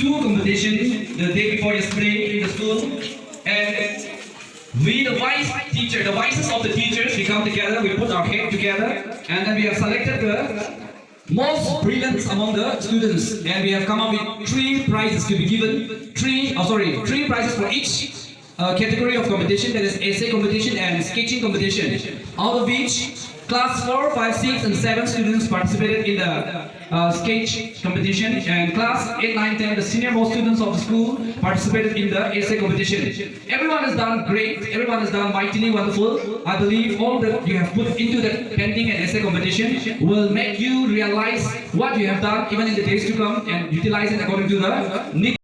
two competitions the day before yesterday in the school, and we, the vices of the teachers, we come together, we put our head together, and then we have selected the most brilliant among the students, and we have come up with three prizes to be given. Three prizes for each category of competition, that is essay competition and sketching competition. Out of which, class 4, 5, 6, and 7 students participated in the sketch competition, and class 8, 9, 10, the senior most students of the school participated in the essay competition. Everyone has done great, everyone has done mightily wonderful. I believe all that you have put into the painting and essay competition will make you realize what you have done even in the days to come and utilize it according to the need.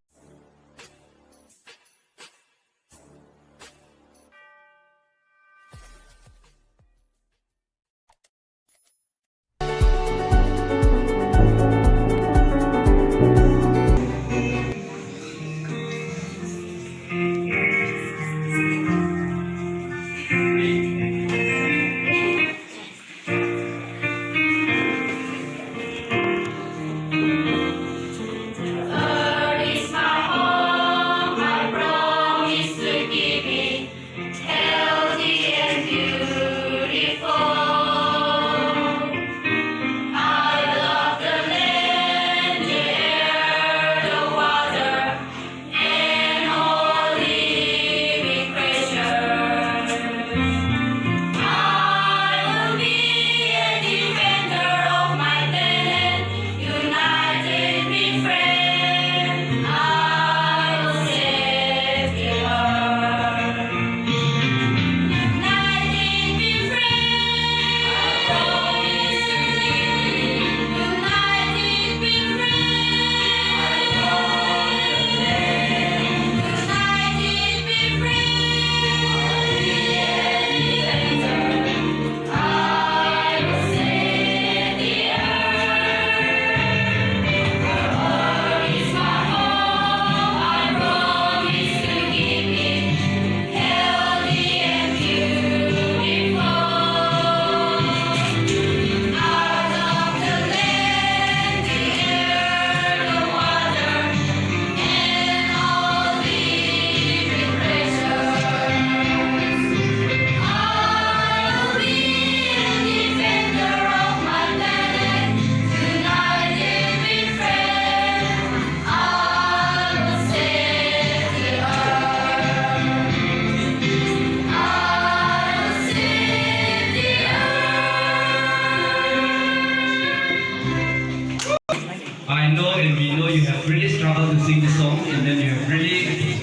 I know and we know you have really struggled to sing the song, and then you have really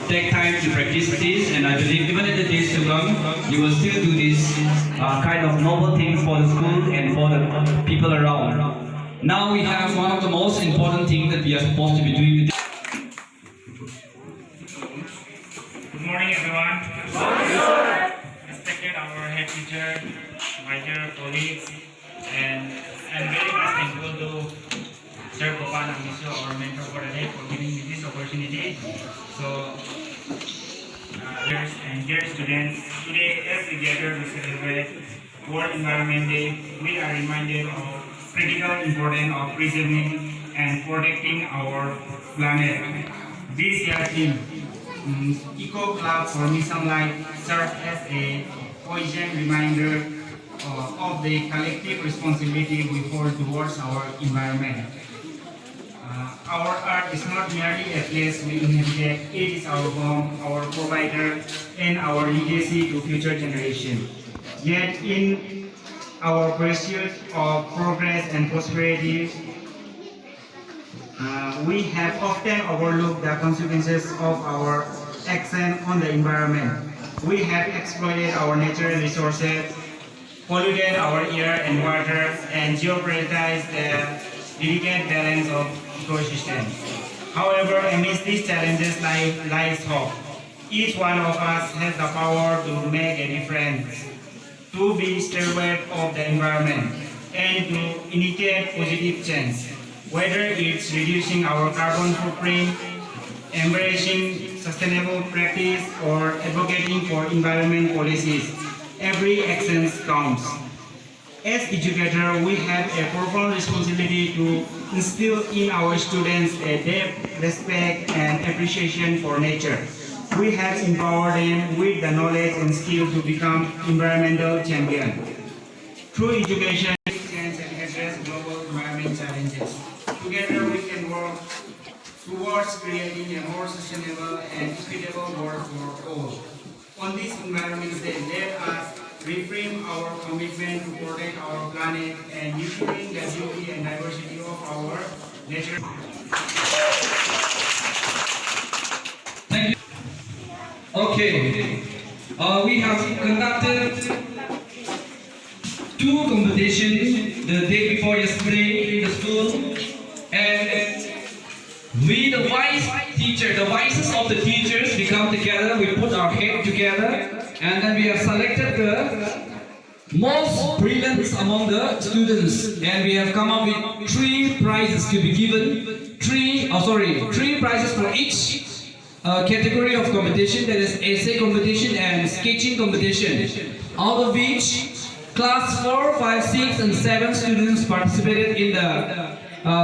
take time to practice this, and I believe even in the days to come, you will still do this kind of noble things for the school and for the people around. Now we have one of the most important things that we are supposed to be doing today. Good morning, everyone. Good morning, sir. Respected our head teacher, my dear colleagues, and I'm very much thankful to Sir Gopal and Mr. our mentor for the day, for giving me this opportunity. So, dear students, today as we gather to celebrate World Environment Day, we are reminded of critical importance of preserving and protecting our planet. This year's theme, Eco Club for Mission Life, serves as a poignant reminder of the collective responsibility we hold towards our environment. Our Earth is not merely a place we inhabit, it is our home, our provider, and our legacy to future generations. Yet in our pursuit of progress and prosperity, we have often overlooked the consequences of our action on the environment. We have exploited our natural resources, polluted our air and water, and jeopardized the delicate balance of ecosystems. However, amidst these challenges lies hope. Each one of us has the power to make a difference, to be steward of the environment, and to initiate positive change. Whether it's reducing our carbon footprint, embracing sustainable practice, or advocating for environment policies, every action counts. As educators, we have a profound responsibility to instill in our students a depth, respect, and appreciation for nature. We have empowered them with the knowledge and skill to become environmental champions. Through education, we can address global environment challenges. Together, we can work towards creating a more sustainable and equitable world for all. On this Environment Day, let us reframe our commitment to protect our planet and nurturing the beauty and diversity of our nature. Thank you. Okay, we have conducted 2 competitions the day before yesterday in the school, and we, the the vices of the teachers, we come together, we put our head together, and then we have selected the most brilliant among the students, and we have come up with 3 prizes to be given. 3 prizes for each category of competition, that is essay competition and sketching competition, out of which class 4, 5, 6 and 7 students participated in the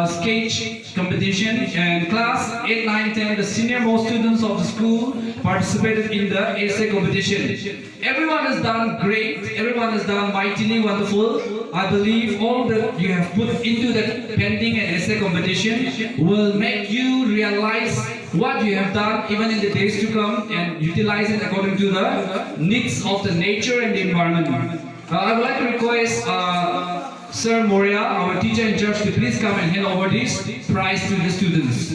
sketch competition, and class 8, 9, 10, the senior most students of the school participated in the essay competition. Everyone has done great, everyone has done mightily wonderful. I believe all that you have put into the painting and essay competition will make you realize what you have done even in the days to come and utilize it according to the needs of the nature and the environment. I would like to request Sir Moria, our teacher in charge, to please come and hand over this prize to the students.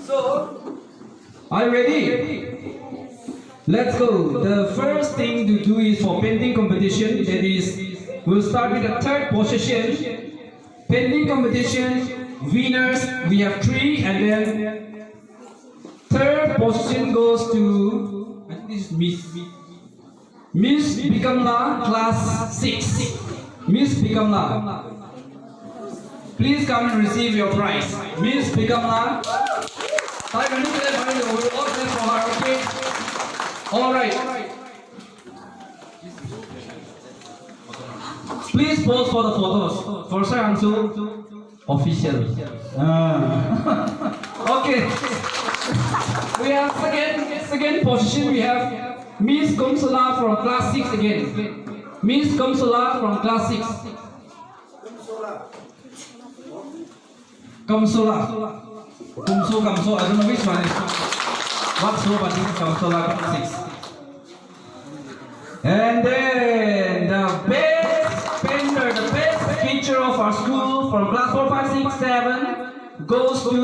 So, are you ready? Let's go. The first thing to do is for painting competition. That is, we'll start with the 3rd position. Painting competition winners, we have 3, and then 3rd position goes to, I think this is Miss Bikamla, class 6. Miss Bikamla, please come and receive your prize. Miss Bikamla, Alright. Please pose for the photos. For Sir Hanso, official. Okay. We have second position. We have Miss Kumsala from class 6 again. Miss Kumsala from class 6. Kumsala. Kumso. I don't know which one is. What's so, but it's Kumsala class 6. And then the best painter, the best teacher of our school from class 4, 5, 6, 7 goes to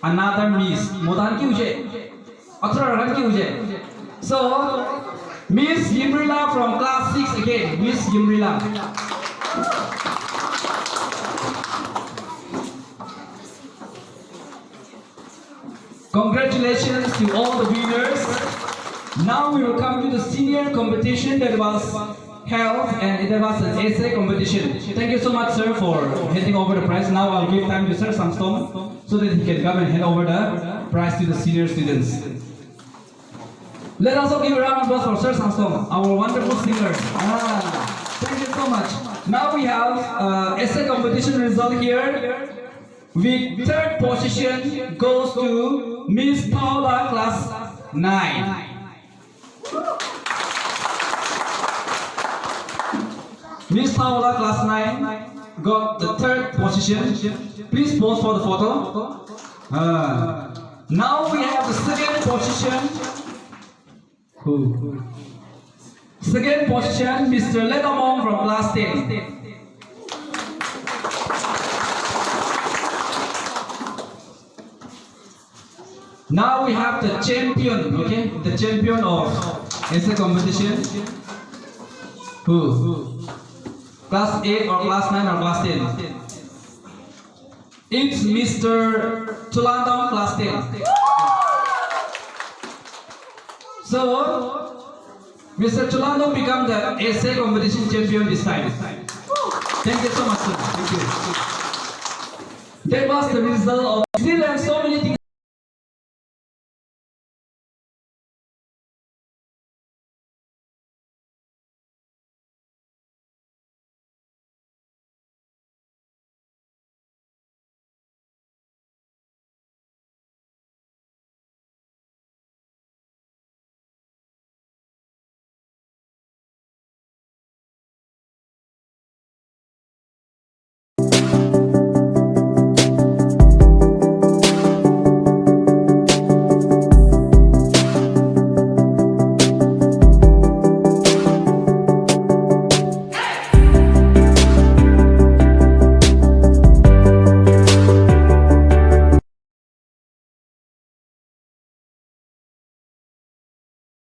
another Miss. So, Miss Yimrila from class 6 again. Miss Yimrila. Congratulations to all the winners. Now we will come to the senior competition that was held, and it was an essay competition. Thank you so much, sir, for handing over the prize. Now I'll give time to Sir Samstom so that he can come and hand over the prize to the senior students. Let us all give a round of applause for Sir Samstom, our wonderful singer. Thank you so much. Now we have essay competition result here. With 3rd position goes to Miss Paula, class 9. Miss Paula, class 9, got the 3rd position. Please pose for the photo. Now we have the 2nd position. Second position, Mr. Letamong from class 10. Now we have the champion, okay? The champion of essay competition. Who? Class 8 or class 9 or class 10? It's Mr. Chulandong, class 10. So, Mr. Chulandong became the essay competition champion this time. Thank you so much, sir. Thank you. That was the result of still and so many things.